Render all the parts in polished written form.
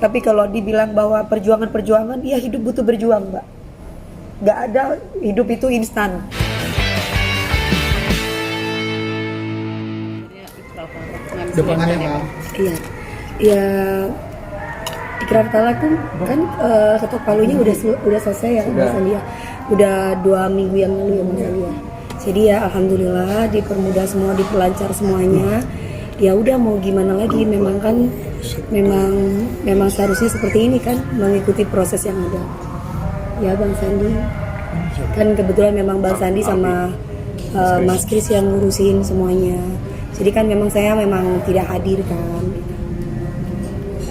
Tapi kalau dibilang bahwa perjuangan, ya hidup butuh berjuang, Mbak. Gak ada hidup itu instan. Depannya Mbak. Iya, ya ikrar talak kan ketok palunya udah selesai ya Mas Andi ya. Udah 2 minggu yang lalu ya Mas Andi ya. Jadi ya alhamdulillah dipermudah semua, diperlancar semuanya. Ya udah mau gimana lagi, memang kan memang seharusnya seperti ini kan, mengikuti proses yang ada. Ya Bang Sandi. Kan kebetulan memang Bang Sandi sama Mas Kris yang ngurusin semuanya. Jadi kan memang saya tidak hadir kan.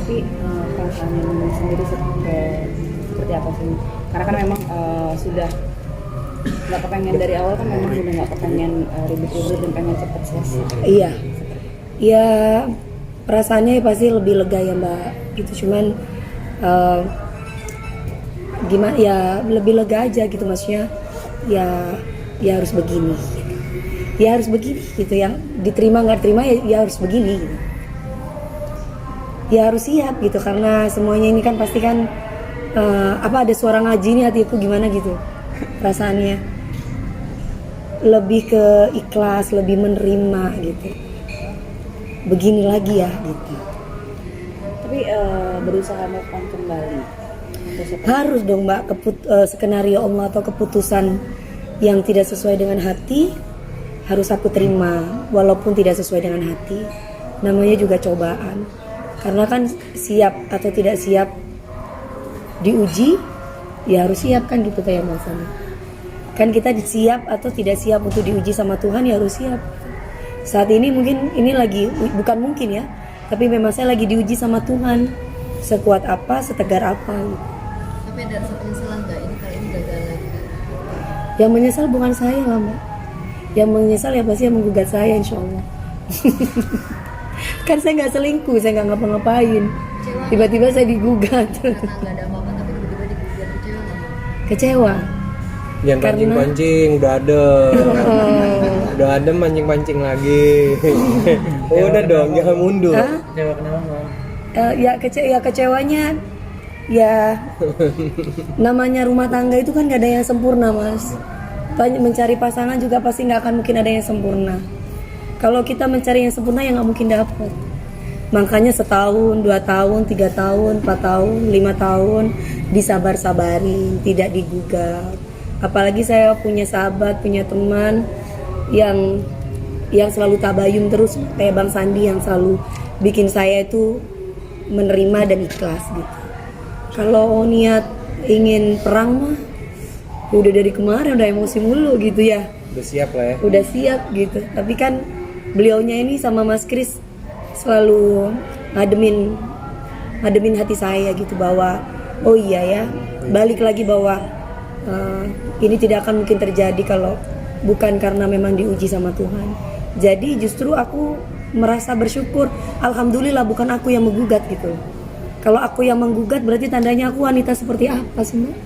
Tapi perasaan sendiri seperti apa sih? Karena kan memang sudah nggak kepengen dari awal kan, memang udah nggak kepengen ribut-ribut dan pengen cepet selesai. Iya, ya perasaannya pasti lebih lega ya Mbak. Itu cuman gimana ya, lebih lega aja gitu maksudnya. Ya harus begini. Ya harus begini gitu ya. Diterima nggak terima ya harus begini gitu. Ya harus siap gitu, karena semuanya ini kan pasti kan ada suara ngaji nih hatiku gimana gitu perasaannya, lebih ke ikhlas, lebih menerima gitu, begini lagi ya gitu. Tapi berusaha move on kembali harus dong Mbak. Skenario Allah atau keputusan yang tidak sesuai dengan hati harus aku terima, walaupun tidak sesuai dengan hati. Namanya juga cobaan. Karena kan siap atau tidak siap diuji, ya harus siap kan gitu kayak Mas Sandi. Kan kita siap atau tidak siap untuk diuji sama Tuhan, ya harus siap. Saat ini mungkin ini lagi, bukan mungkin ya, tapi memang saya lagi diuji sama Tuhan. Sekuat apa, setegar apa gitu. Tapi ada rasa penyesalan nggak ini kali ini gagal lagi? Yang menyesal bukan saya lah Mbak. Yang menyesal ya pasti yang menggugat saya insya Allah. Kan saya nggak selingkuh, saya nggak ngapa-ngapain. Tiba-tiba saya digugat. Karena nggak ada apa-apa tapi tiba-tiba digugat, kecewa nggak Mbak? Kecewa. Jangan pancing-pancing, udah ada mancing-pancing lagi. Udah dong, jangan mundur. Kecewa kenapa Bang? Kecewanya ya namanya rumah tangga itu kan gak ada yang sempurna Mas. Mencari pasangan juga pasti gak akan mungkin ada yang sempurna. Kalau kita mencari yang sempurna ya gak mungkin dapat. Makanya setahun, 2 tahun, 3 tahun, 4 tahun, 5 tahun disabar-sabarin, tidak digugat. Apalagi saya punya sahabat, punya teman yang selalu tabayun terus kayak Bang Sandi, yang selalu bikin saya itu menerima dan ikhlas gitu. Kalau niat ingin perang mah udah dari kemarin, udah emosi mulu gitu ya. Udah siap lah ya. Udah siap gitu. Tapi kan beliaunya ini sama Mas Kris selalu ngademin hati saya gitu, bahwa oh iya ya, balik lagi bahwa ini tidak akan mungkin terjadi kalau bukan karena memang diuji sama Tuhan. Jadi justru aku merasa bersyukur, alhamdulillah bukan aku yang menggugat gitu. Kalau aku yang menggugat berarti tandanya aku wanita seperti apa sih Mbak?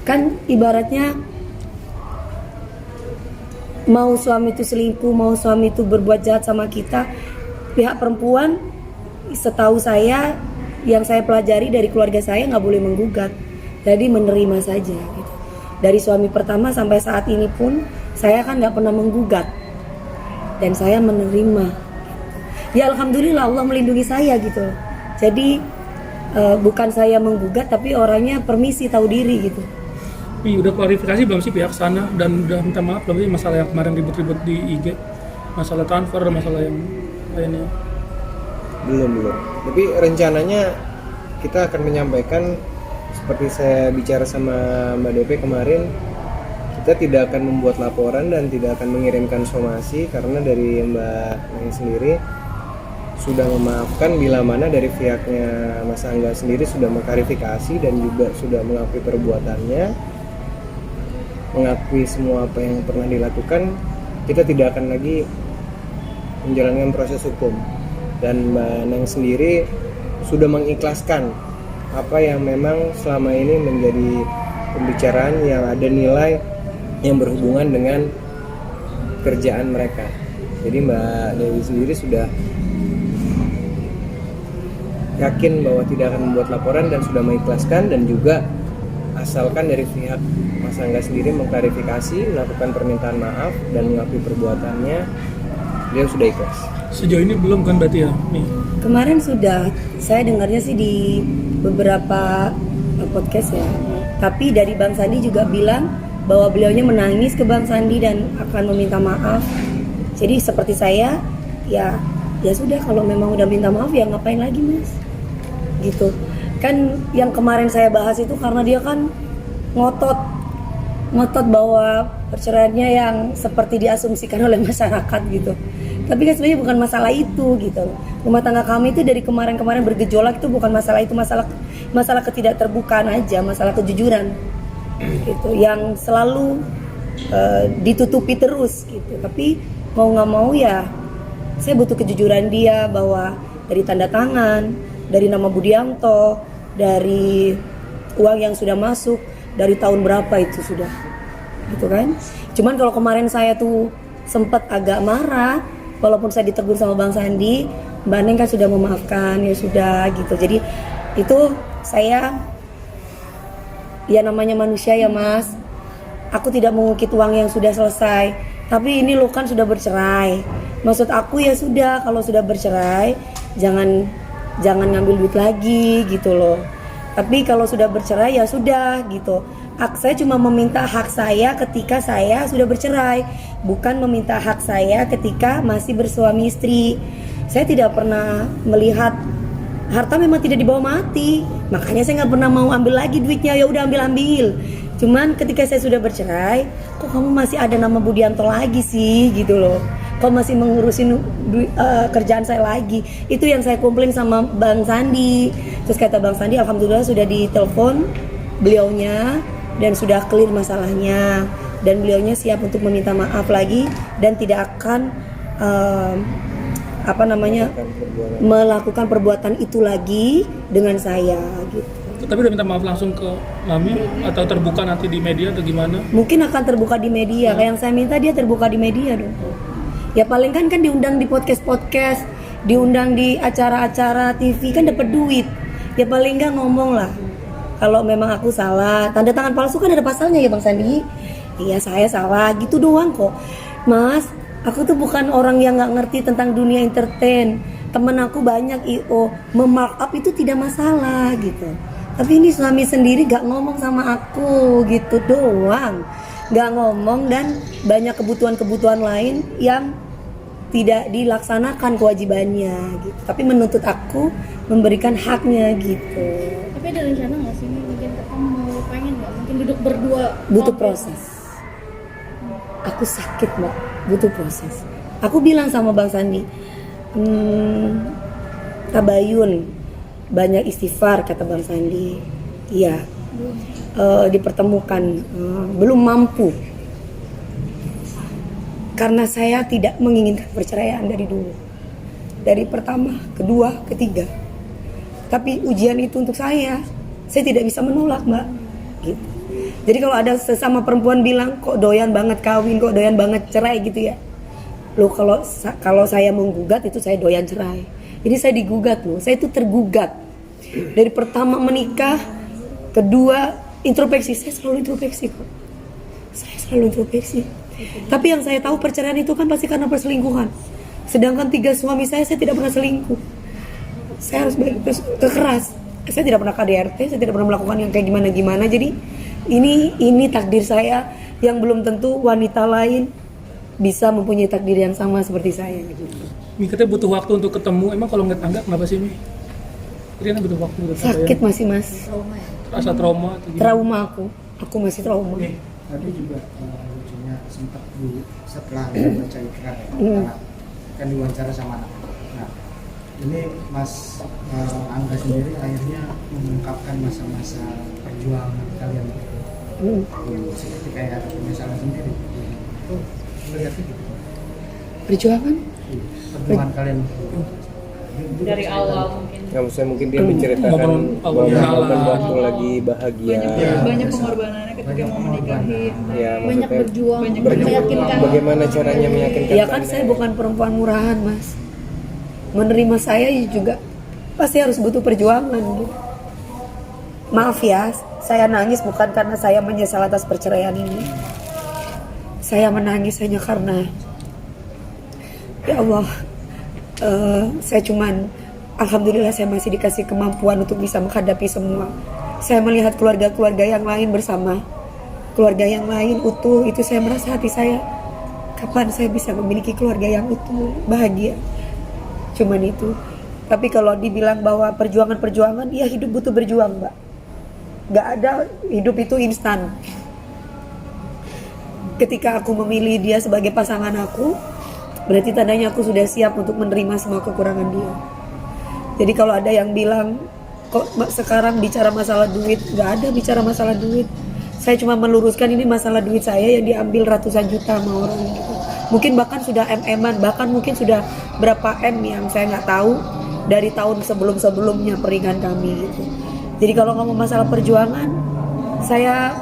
Kan ibaratnya mau suami itu selingkuh, mau suami itu berbuat jahat sama kita, pihak perempuan setahu saya, yang saya pelajari dari keluarga saya, nggak boleh menggugat. Jadi menerima saja gitu. Dari suami pertama sampai saat ini pun saya kan nggak pernah menggugat dan saya menerima. Ya alhamdulillah Allah melindungi saya gitu. Jadi bukan saya menggugat, tapi orangnya permisi, tahu diri gitu. Tapi udah klarifikasi belum sih pihak sana, dan udah minta maaf belum sih masalah yang kemarin ribut-ribut di IG, masalah transfer, masalah yang lainnya? Belum. Tapi rencananya kita akan menyampaikan, seperti saya bicara sama Mbak DP kemarin, kita tidak akan membuat laporan dan tidak akan mengirimkan somasi, karena dari Mbak Neng sendiri sudah memaafkan bila mana dari pihaknya Mas Angga sendiri sudah mengklarifikasi dan juga sudah mengakui perbuatannya, mengakui semua apa yang pernah dilakukan. Kita tidak akan lagi menjalankan proses hukum, dan Mbak Neng sendiri sudah mengikhlaskan apa yang memang selama ini menjadi pembicaraan yang ada nilai yang berhubungan dengan kerjaan mereka. Jadi Mbak Dewi sendiri sudah yakin bahwa tidak akan membuat laporan dan sudah mengikhlaskan, dan juga asalkan dari pihak Mas Angga sendiri mengklarifikasi, melakukan permintaan maaf dan mengakui perbuatannya, dia sudah ikhlas. Sejauh ini belum kan berarti ya? Nih. Kemarin sudah, saya dengarnya sih di beberapa podcast ya. Tapi dari Bang Sandi juga bilang bahwa beliaunya menangis ke Bang Sandi dan akan meminta maaf. Jadi seperti saya, ya sudah, kalau memang udah minta maaf ya ngapain lagi Mas? Gitu. Kan yang kemarin saya bahas itu karena dia kan ngotot bahwa perceraiannya yang seperti diasumsikan oleh masyarakat gitu. Tapi kan sebenarnya bukan masalah itu gitu. Rumah tangga kami itu dari kemarin-kemarin bergejolak itu bukan masalah itu, masalah ketidakterbukaan aja, masalah kejujuran gitu yang selalu ditutupi terus gitu. Tapi mau nggak mau ya saya butuh kejujuran dia, bahwa dari tanda tangan, dari nama Budianto, dari uang yang sudah masuk, dari tahun berapa itu sudah gitu kan. Cuman kalau kemarin saya tuh sempat agak marah, walaupun saya ditegur sama Bang Sandi, Mbak Neng kan sudah memaafkan, ya sudah gitu. Jadi itu saya, ya namanya manusia ya Mas, aku tidak mengungkit uang yang sudah selesai, tapi ini lo kan sudah bercerai. Maksud aku ya sudah, kalau sudah bercerai jangan ngambil duit lagi gitu loh. Tapi kalau sudah bercerai ya sudah gitu. Saya cuma meminta hak saya ketika saya sudah bercerai, bukan meminta hak saya ketika masih bersuami istri. Saya tidak pernah melihat harta memang tidak dibawa mati, makanya saya nggak pernah mau ambil lagi duitnya. Ya udah ambil. Cuman ketika saya sudah bercerai, kok kamu masih ada nama Budianto lagi sih gitu loh. Kok masih mengurusin kerjaan saya lagi. Itu yang saya komplain sama Bang Sandi. Terus kata Bang Sandi, alhamdulillah sudah ditelepon beliaunya dan sudah clear masalahnya, dan beliaunya siap untuk meminta maaf lagi dan tidak akan melakukan perbuatan itu lagi dengan saya gitu. Tapi udah minta maaf langsung ke Mami atau terbuka nanti di media atau gimana? Mungkin akan terbuka di media. Kayak yang saya minta dia terbuka di media dong. Ya paling kan diundang di podcast, diundang di acara-acara TV kan dapat duit. Ya paling nggak ngomong lah. Kalau memang aku salah, tanda tangan palsu kan ada pasalnya ya Bang Sandi. Iya saya salah, gitu doang kok. Mas, aku tuh bukan orang yang nggak ngerti tentang dunia entertain. Temen aku banyak IO, memarkup itu tidak masalah gitu. Tapi ini suami sendiri gak ngomong sama aku gitu doang. Gak ngomong dan banyak kebutuhan-kebutuhan lain yang tidak dilaksanakan kewajibannya gitu. Tapi menuntut aku memberikan haknya gitu. Tapi ada rencana nggak sih mungkin ketemu, pengen nggak mungkin duduk berdua? Butuh proses. Aku sakit Mbak, butuh proses. Aku bilang sama Bang Sandi, tabayun, banyak istighfar kata Bang Sandi. Iya, dipertemukan, belum mampu. Karena saya tidak menginginkan perceraian dari dulu, dari pertama, kedua, ketiga. Tapi ujian itu untuk saya tidak bisa menolak Mbak. Gitu. Jadi kalau ada sesama perempuan bilang kok doyan banget kawin, kok doyan banget cerai gitu ya. Loh kalau saya menggugat itu saya doyan cerai. Jadi saya digugat loh, saya itu tergugat. Dari pertama menikah, kedua introspeksi, saya selalu introspeksi kok. Saya selalu introspeksi. Tapi yang saya tahu perceraian itu kan pasti karena perselingkuhan. Sedangkan 3 suami saya tidak pernah selingkuh. Saya harus keras. Saya tidak pernah KDRT, saya tidak pernah melakukan yang kayak gimana-gimana. Jadi ini takdir saya yang belum tentu wanita lain bisa mempunyai takdir yang sama seperti saya gitu. Mi katanya butuh waktu untuk ketemu. Emang kalau ngeliat Angga kenapa sih Mi? Dia butuh waktu untuk Sakit masih Mas. Trauma ya? Rasa trauma atau gimana? Trauma aku masih trauma. Tadi juga lucunya sempat setelah baca ikrar ya, kan diwawancara sama anak. Nah, ini Mas Angga sendiri akhirnya mengungkapkan masa-masa perjuangan kalian seperti kayak ada penyesalan sendiri. Melihatnya gitu. Perjuangan? Perjuangan kalian Dari awal mungkin. Ya, maksudnya mungkin dia menceritakan momen waktu lagi bahagia. Banyak pengorbanannya ketika mau menikahi. Ya, Banyak maksudnya berjuang, berjuang. meyakinkan. Bagaimana caranya meyakinkan? Ya kan saya bukan perempuan murahan Mas. Menerima saya juga pasti harus butuh perjuangan gitu. Maaf ya, saya nangis bukan karena saya menyesal atas perceraian ini. Saya menangis hanya karena ya Allah, saya cuman alhamdulillah saya masih dikasih kemampuan untuk bisa menghadapi semua. Saya melihat keluarga-keluarga yang lain bersama, keluarga yang lain utuh, itu saya merasa hati saya, kapan saya bisa memiliki keluarga yang utuh, bahagia. Cuman itu. Tapi kalau dibilang bahwa perjuangan-perjuangan, ya hidup butuh berjuang, Mbak. Gak ada hidup itu instan. Ketika aku memilih dia sebagai pasangan aku, berarti tandanya aku sudah siap untuk menerima semua kekurangan dia. Jadi kalau ada yang bilang, kok sekarang bicara masalah duit, gak ada bicara masalah duit. Saya cuma meluruskan ini masalah duit saya yang diambil ratusan juta sama orang gitu. Mungkin bahkan sudah MM-an, bahkan mungkin sudah berapa M yang saya nggak tahu dari tahun sebelum-sebelumnya pernikahan kami gitu. Jadi kalau ngomong masalah perjuangan, saya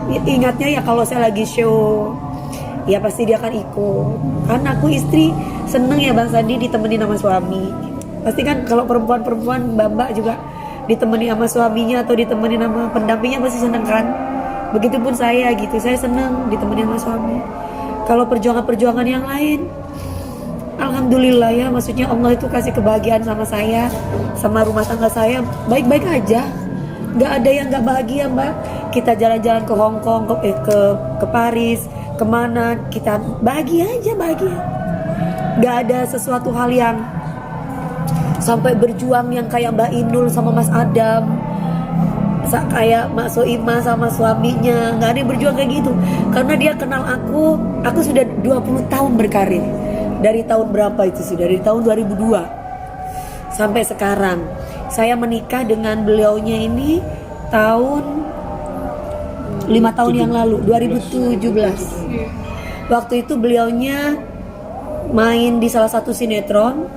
ingatnya ya kalau saya lagi show, ya pasti dia akan ikut. Karena aku istri seneng ya Bang Sandi ditemenin sama suami. Pasti kan kalau perempuan-perempuan mbak-mbak juga ditemani sama suaminya atau ditemani sama pendampingnya pasti seneng kan. Begitupun saya gitu, saya seneng ditemani sama suami. Kalau perjuangan-perjuangan yang lain, alhamdulillah ya, maksudnya Allah itu kasih kebahagiaan sama saya, sama rumah tangga saya baik-baik aja. Gak ada yang gak bahagia Mbak. Kita jalan-jalan ke Hong Kong, ke Paris, kemana, kita bahagia aja, bahagia. Gak ada sesuatu hal yang sampai berjuang yang kayak Mbak Inul sama Mas Adam, kayak Mak Soima sama suaminya. Gak ada yang berjuang kayak gitu. Karena dia kenal aku sudah 20 tahun berkarir. Dari tahun berapa itu sih? Dari tahun 2002 sampai sekarang. Saya menikah dengan beliaunya ini tahun 5 tahun yang lalu, 2017. Waktu itu beliaunya main di salah satu sinetron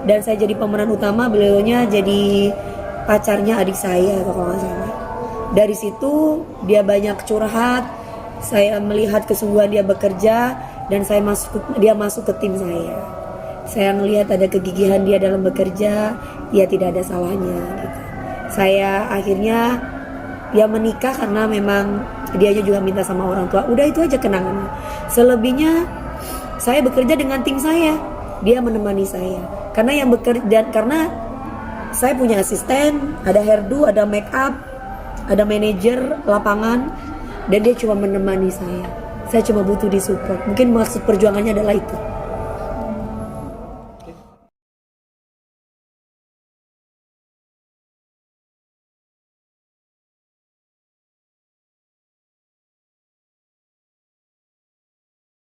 dan saya jadi pemeran utama, beliaunya jadi pacarnya adik saya kalau nggak salah. Dari situ dia banyak curhat, saya melihat kesungguhan dia bekerja dan dia masuk ke tim saya. Saya melihat ada kegigihan dia dalam bekerja, dia tidak ada salahnya gitu. Saya akhirnya dia menikah karena memang dianya juga minta sama orang tua. Udah itu aja kenangannya. Selebihnya saya bekerja dengan tim saya, dia menemani saya. Karena yang bekerja karena saya punya asisten, ada hairdo, ada make up, ada manajer lapangan, dan dia cuma menemani saya. Saya cuma butuh disupport. Mungkin maksud perjuangannya adalah itu.